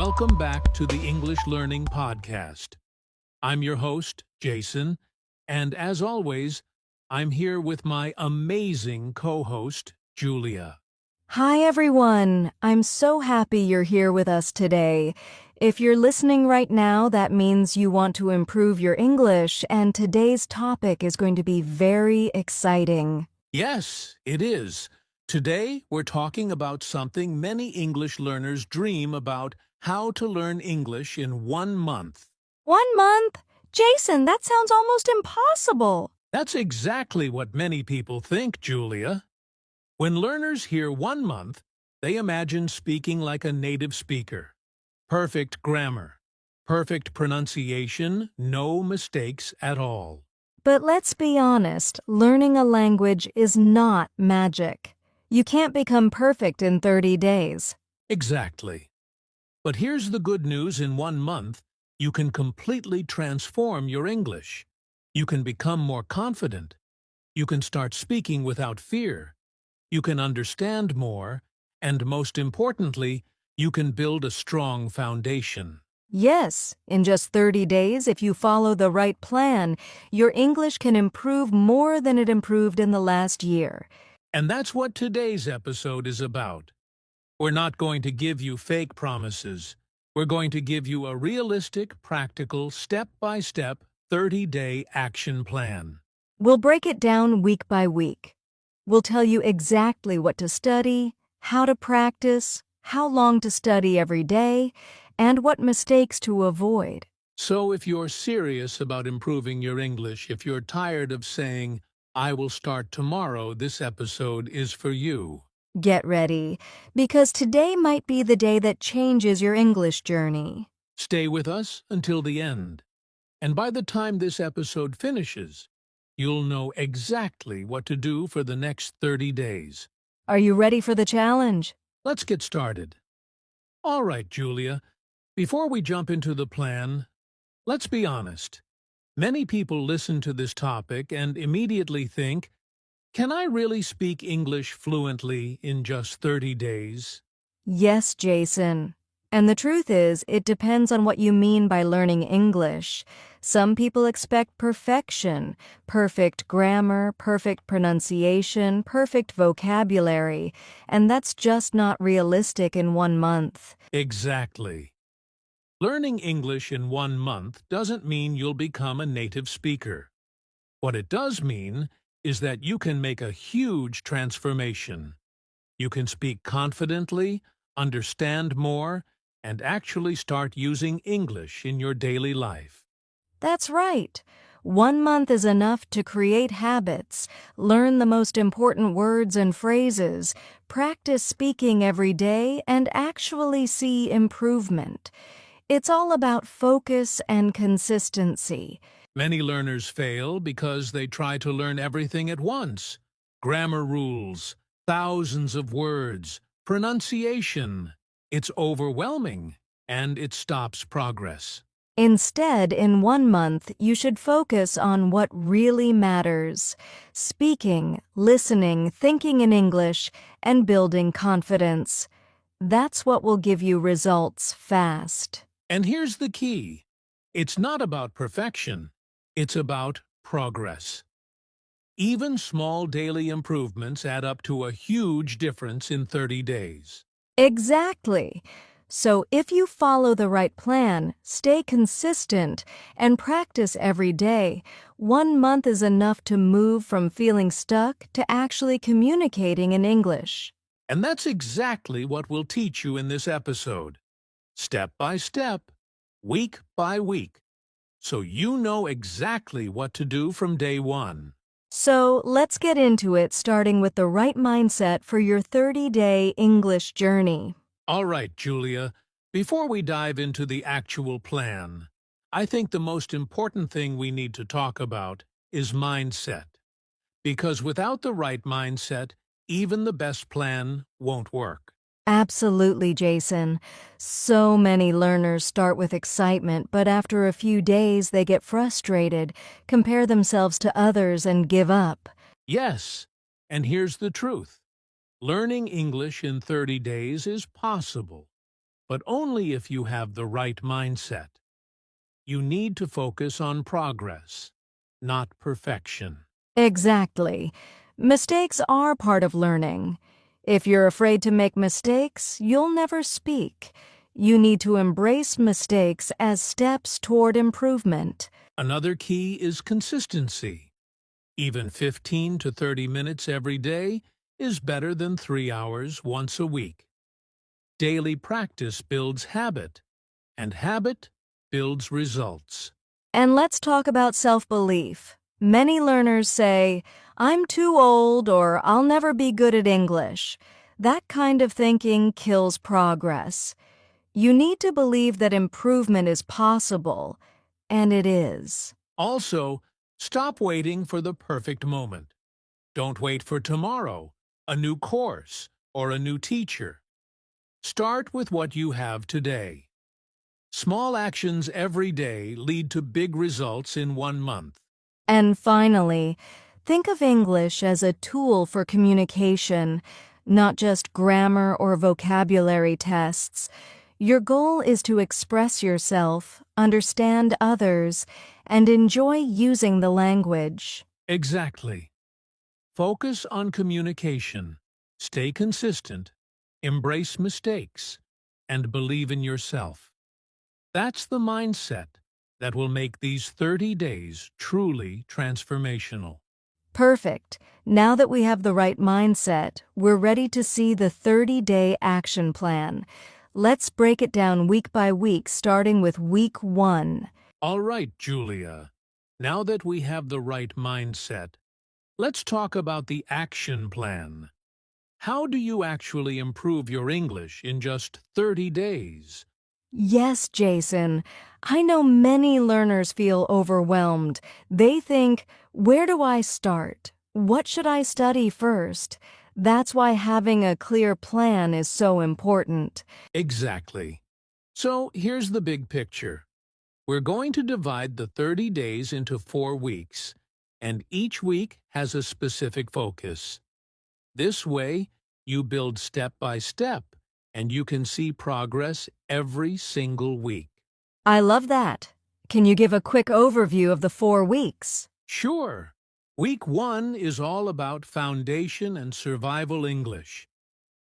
Welcome back to the English Learning Podcast. I'm your host, Jason, and as always, I'm here with my amazing co-host, Julia. Hi, everyone. I'm so happy you're here with us today. If you're listening right now, that means you want to improve your English, and today's topic is going to be very exciting. Yes, it is. Today, we're talking about something many English learners dream about: how to learn English in 1 month. 1 month? Jason, that sounds almost impossible. That's exactly what many people think, Julia. When learners hear 1 month, they imagine speaking like a native speaker. Perfect grammar, perfect pronunciation, no mistakes at all. But let's be honest, learning a language is not magic. You can't become perfect in 30 days. Exactly. But here's the good news: in 1 month, you can completely transform your English. You can become more confident. You can start speaking without fear. You can understand more, and most importantly, you can build a strong foundation. Yes, in just 30 days, if you follow the right plan, your English can improve more than it improved in the last year. And that's what today's episode is about. We're not going to give you fake promises. We're going to give you a realistic, practical, step-by-step, 30-day action plan. We'll break it down week by week. We'll tell you exactly what to study, how to practice, how long to study every day, and what mistakes to avoid. So if you're serious about improving your English, if you're tired of saying, "I will start tomorrow," this episode is for you. Get ready, because today might be the day that changes your English journey. Stay with us until the end. And by the time this episode finishes, you'll know exactly what to do for the next 30 days. Are you ready for the challenge? Let's get started. All right, Julia, before we jump into the plan, let's be honest. Many people listen to this topic and immediately think, can I really speak English fluently in just 30 days? Yes, Jason. And the truth is, it depends on what you mean by learning English. Some people expect perfection, perfect grammar, perfect pronunciation, perfect vocabulary, and that's just not realistic in 1 month. Exactly. Learning English in 1 month doesn't mean you'll become a native speaker. What it does mean is that you can make a huge transformation. You can speak confidently, understand more, and actually start using English in your daily life. That's right. 1 month is enough to create habits, learn the most important words and phrases, practice speaking every day, and actually see improvement. It's all about focus and consistency. Many learners fail because they try to learn everything at once. Grammar rules, thousands of words, pronunciation. It's overwhelming, and it stops progress. Instead, in 1 month, you should focus on what really matters: speaking, listening, thinking in English, and building confidence. That's what will give you results fast. And here's the key. It's not about perfection. It's about progress. Even small daily improvements add up to a huge difference in 30 days. Exactly. So if you follow the right plan, stay consistent, and practice every day, 1 month is enough to move from feeling stuck to actually communicating in English. And that's exactly what we'll teach you in this episode. Step by step, week by week, so you know exactly what to do from day one. So let's get into it, starting with the right mindset for your 30-day English journey. All right, Julia, before we dive into the actual plan, I think the most important thing we need to talk about is mindset. Because without the right mindset, even the best plan won't work. Absolutely, Jason. So many learners start with excitement, but after a few days they get frustrated, compare themselves to others, and give up. Yes, and here's the truth. Learning English in 30 days is possible. but only if you have the right mindset. You need to focus on progress, not perfection. Exactly. Mistakes are part of learning. If you're afraid to make mistakes, you'll never speak. You need to embrace mistakes as steps toward improvement. Another key is consistency. Even 15 to 30 minutes every day is better than 3 hours once a week. Daily practice builds habit, and habit builds results. And let's talk about self-belief. Many learners say, "I'm too old," or "I'll never be good at English." That kind of thinking kills progress. You need to believe that improvement is possible, and it is. Also, stop waiting for the perfect moment. Don't wait for tomorrow, a new course, or a new teacher. Start with what you have today. Small actions every day lead to big results in 1 month. And finally, think of English as a tool for communication, not just grammar or vocabulary tests. Your goal is to express yourself, understand others, and enjoy using the language. Exactly. Focus on communication, stay consistent, embrace mistakes, and believe in yourself. That's the mindset that will make these 30 days truly transformational. Perfect. Now that we have the right mindset, we're ready to see the 30-day action plan. Let's break it down week by week, starting with week 1. All right, Julia. Now that we have the right mindset, let's talk about the action plan. How do you actually improve your English in just 30 days? Yes, Jason. I know many learners feel overwhelmed. They think, where do I start? What should I study first? That's why having a clear plan is so important. Exactly. So here's the big picture. We're going to divide the 30 days into 4 weeks, and each week has a specific focus. This way, you build step by step, and you can see progress every single week. I love that. Can you give a quick overview of the 4 weeks? Sure. Week 1 is all about foundation and survival English.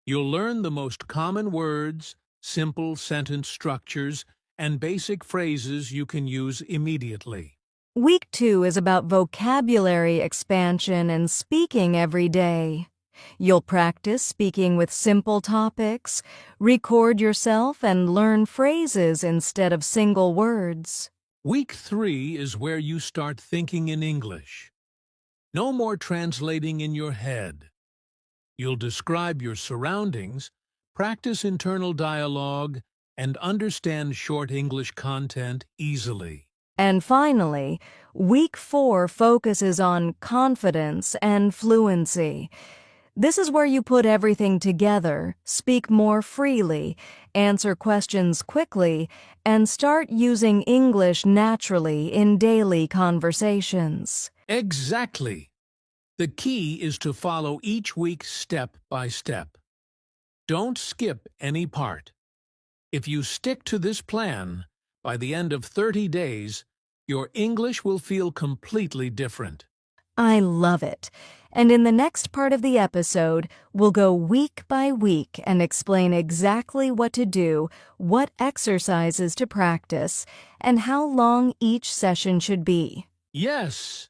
You'll learn the most common words, simple sentence structures, and basic phrases you can use immediately. Week 2 is about vocabulary expansion and speaking every day. You'll practice speaking with simple topics, record yourself, and learn phrases instead of single words. Week 3 is where you start thinking in English. No more translating in your head. You'll describe your surroundings, practice internal dialogue, and understand short English content easily. And finally, week 4 focuses on confidence and fluency. This is where you put everything together, speak more freely, answer questions quickly, and start using English naturally in daily conversations. Exactly. The key is to follow each week step by step. Don't skip any part. If you stick to this plan, by the end of 30 days, your English will feel completely different. I love it. And in the next part of the episode, we'll go week by week and explain exactly what to do, what exercises to practice, and how long each session should be. Yes.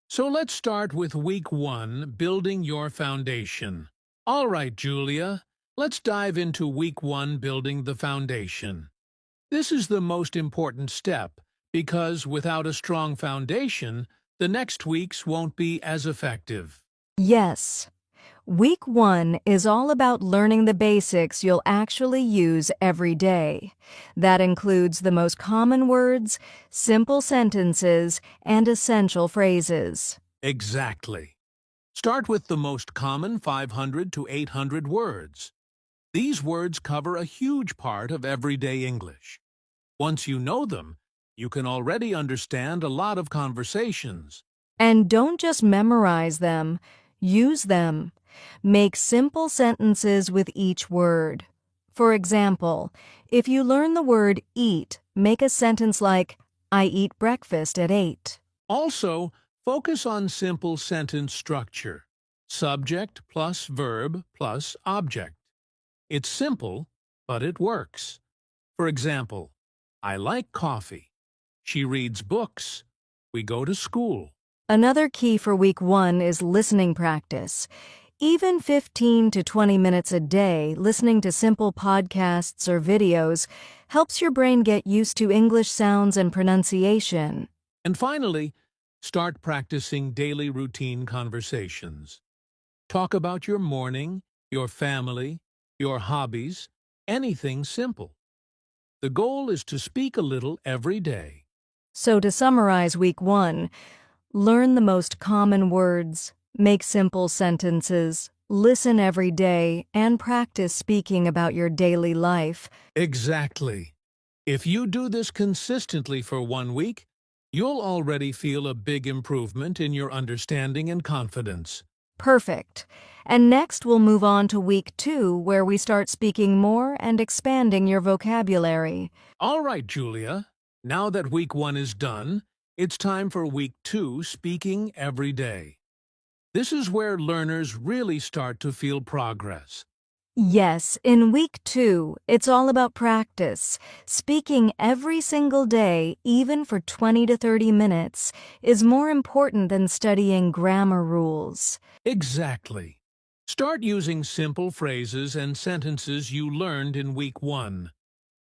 So let's start with week 1, building your foundation. All right, Julia, let's dive into week 1, building the foundation. This is the most important step because without a strong foundation, the next weeks won't be as effective. Yes. Week 1 is all about learning the basics you'll actually use every day. That includes the most common words, simple sentences, and essential phrases. Exactly. Start with the most common 500 to 800 words. These words cover a huge part of everyday English. Once you know them, you can already understand a lot of conversations. And don't just memorize them, use them. Make simple sentences with each word. For example, if you learn the word eat, make a sentence like, I eat breakfast at 8. Also, focus on simple sentence structure. Subject plus verb plus object. It's simple, but it works. For example, I like coffee. She reads books. We go to school. Another key for week 1 is listening practice. Even 15 to 20 minutes a day listening to simple podcasts or videos helps your brain get used to English sounds and pronunciation. And finally, start practicing daily routine conversations. Talk about your morning, your family, your hobbies, anything simple. The goal is to speak a little every day. So to summarize week 1, learn the most common words, make simple sentences, listen every day, and practice speaking about your daily life. Exactly. If you do this consistently for 1 week, you'll already feel a big improvement in your understanding and confidence. Perfect. And next we'll move on to week 2, where we start speaking more and expanding your vocabulary. All right, Julia. Now that week 1 is done, it's time for week 2, speaking every day. This is where learners really start to feel progress. Yes, in week 2, it's all about practice. Speaking every single day, even for 20 to 30 minutes, is more important than studying grammar rules. Exactly. Start using simple phrases and sentences you learned in week 1.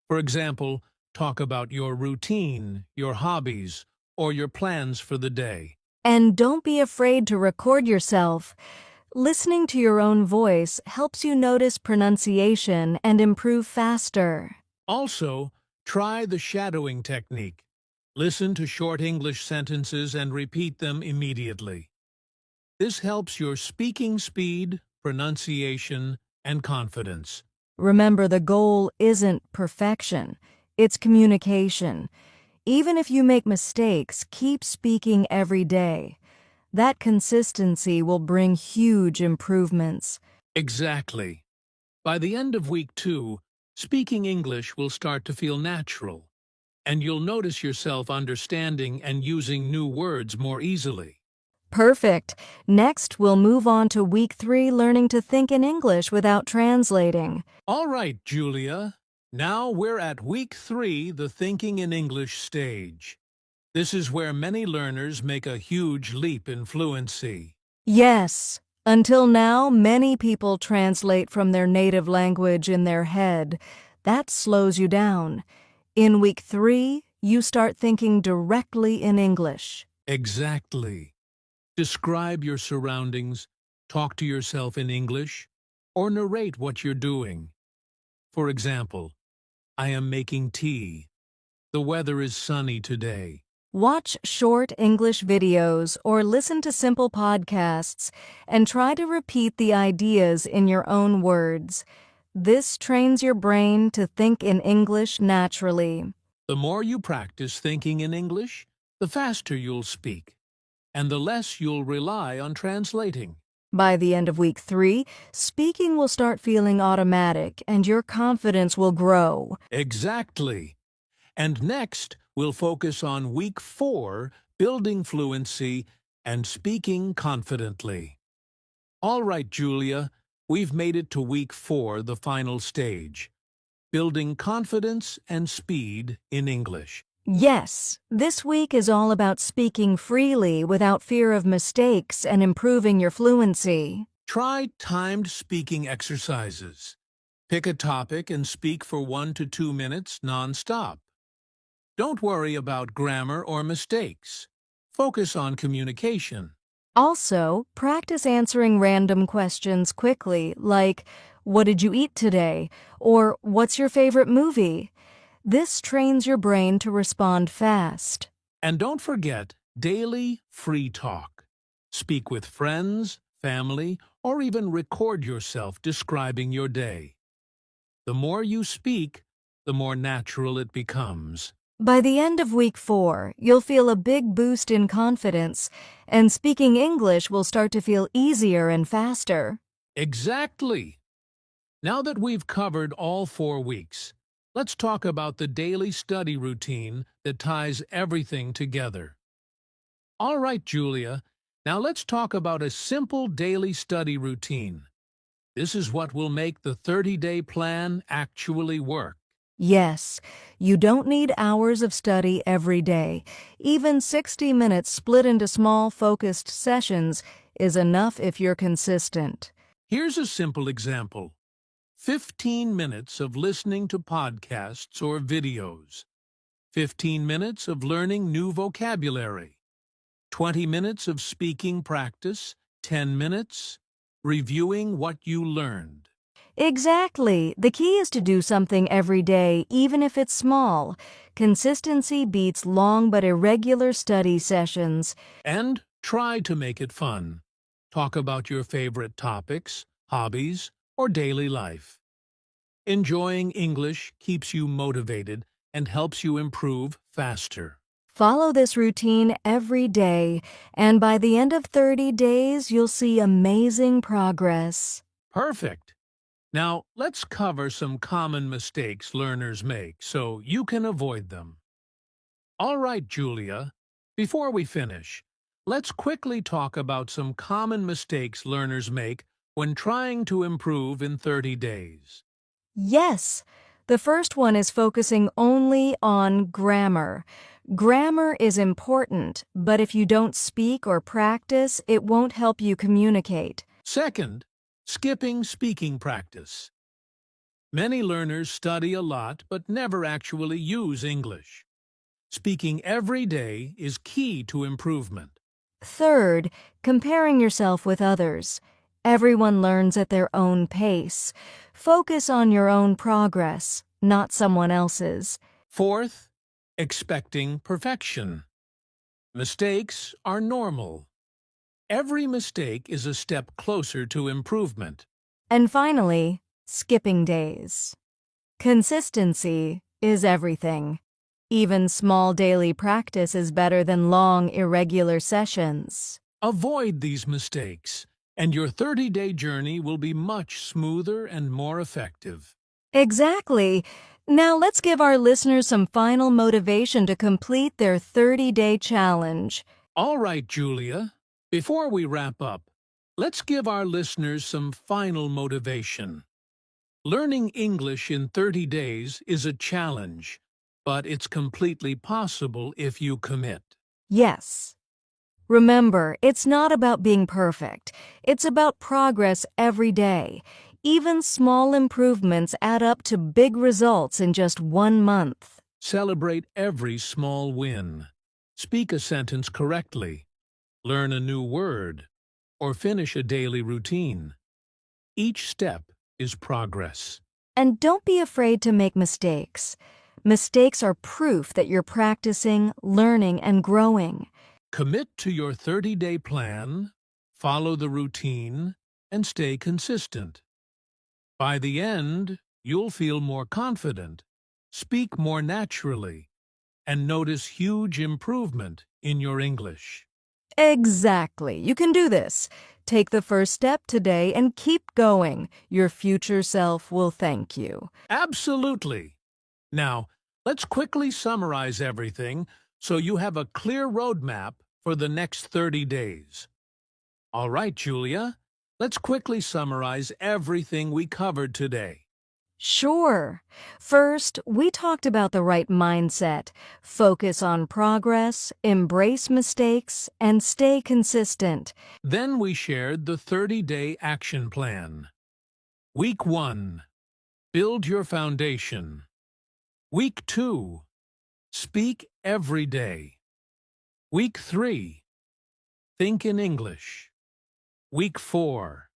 For example, talk about your routine, your hobbies, or your plans for the day. And don't be afraid to record yourself. Listening to your own voice helps you notice pronunciation and improve faster. Also, try the shadowing technique. Listen to short English sentences and repeat them immediately. This helps your speaking speed, pronunciation, and confidence. Remember, the goal isn't perfection, it's communication. Even if you make mistakes, keep speaking every day. That consistency will bring huge improvements. Exactly. By the end of week 2, speaking English will start to feel natural, and you'll notice yourself understanding and using new words more easily. Perfect. Next, we'll move on to week 3, learning to think in English without translating. All right, Julia. Now we're at week 3, the thinking in English stage. This is where many learners make a huge leap in fluency. Yes. Until now, many people translate from their native language in their head. That slows you down. In week 3, you start thinking directly in English. Exactly. Describe your surroundings, talk to yourself in English, or narrate what you're doing. For example, I am making tea. The weather is sunny today. Watch short English videos or listen to simple podcasts and try to repeat the ideas in your own words. This trains your brain to think in English naturally. The more you practice thinking in English, the faster you'll speak, and the less you'll rely on translating. By the end of week 3, speaking will start feeling automatic and your confidence will grow. Exactly. And next, we'll focus on week 4, building fluency and speaking confidently. All right, Julia, we've made it to week 4, the final stage. Building confidence and speed in English. Yes, this week is all about speaking freely without fear of mistakes and improving your fluency. Try timed speaking exercises. Pick a topic and speak for 1 to 2 minutes non-stop. Don't worry about grammar or mistakes. Focus on communication. Also, practice answering random questions quickly, like, "What did you eat today?" or "What's your favorite movie?" This trains your brain to respond fast. And don't forget daily free talk. Speak with friends, family, or even record yourself describing your day. The more you speak, the more natural it becomes. By the end of week 4, you'll feel a big boost in confidence, and speaking English will start to feel easier and faster. Exactly. Now that we've covered all 4 weeks, let's talk about the daily study routine that ties everything together. All right, Julia, now let's talk about a simple daily study routine. This is what will make the 30-day plan actually work. Yes, you don't need hours of study every day. Even 60 minutes split into small, focused sessions is enough if you're consistent. Here's a simple example. 15 minutes of listening to podcasts or videos. 15 minutes of learning new vocabulary. 20 minutes of speaking practice. 10 minutes reviewing what you learned. Exactly. The key is to do something every day, even if it's small. Consistency beats long but irregular study sessions. And try to make it fun. Talk about your favorite topics, hobbies, or daily life. Enjoying English keeps you motivated and helps you improve faster. Follow this routine every day, and by the end of 30 days, you'll see amazing progress. Perfect. Now, let's cover some common mistakes learners make so you can avoid them. All right, Julia, before we finish, let's quickly talk about some common mistakes learners make when trying to improve in 30 days. Yes, the first one is focusing only on grammar. Grammar is important, but if you don't speak or practice, it won't help you communicate. Second, skipping speaking practice. Many learners study a lot but never actually use English. Speaking every day is key to improvement. Third, comparing yourself with others. Everyone learns at their own pace. Focus on your own progress, not someone else's. Fourth, expecting perfection. Mistakes are normal. Every mistake is a step closer to improvement. And finally, skipping days. Consistency is everything. Even small daily practice is better than long, irregular sessions. Avoid these mistakes, and your 30-day journey will be much smoother and more effective. Exactly. Now let's give our listeners some final motivation to complete their 30-day challenge. All right, Julia, before we wrap up, let's give our listeners some final motivation. Learning English in 30 days is a challenge, but it's completely possible if you commit. Yes. Remember, it's not about being perfect. It's about progress every day. Even small improvements add up to big results in just 1 month. Celebrate every small win. Speak a sentence correctly. Learn a new word. Or finish a daily routine. Each step is progress. And don't be afraid to make mistakes. Mistakes are proof that you're practicing, learning, and growing. Commit to your 30-day plan, follow the routine, and stay consistent. By the end, you'll feel more confident, speak more naturally, and notice huge improvement in your English. Exactly. You can do this. Take the first step today and keep going. Your future self will thank you. Absolutely. Now, let's quickly summarize everything so you have a clear roadmap for the next 30 days. All right, Julia, let's quickly summarize everything we covered today. Sure. First, we talked about the right mindset. Focus on progress, embrace mistakes, and stay consistent. Then we shared the 30-day action plan. Week 1. Build your foundation. Week 2. Speak every day. Week 3. Think in English. Week 4.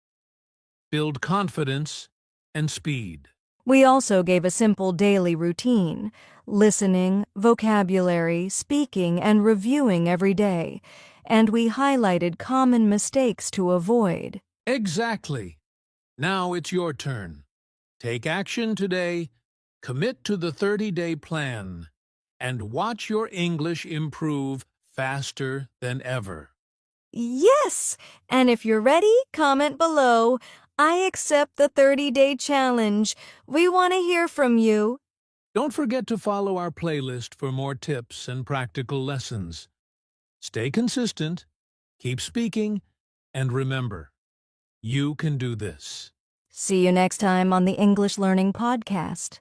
Build confidence and speed. We also gave a simple daily routine: listening, vocabulary, speaking, and reviewing every day. And we highlighted common mistakes to avoid. Exactly. Now it's your turn. Take action today, commit to the 30-day plan, and watch your English improve faster than ever. Yes! And if you're ready, comment below. I accept the 30-day challenge. We want to hear from you. Don't forget to follow our playlist for more tips and practical lessons. Stay consistent, keep speaking, and remember, you can do this. See you next time on the English Learning Podcast.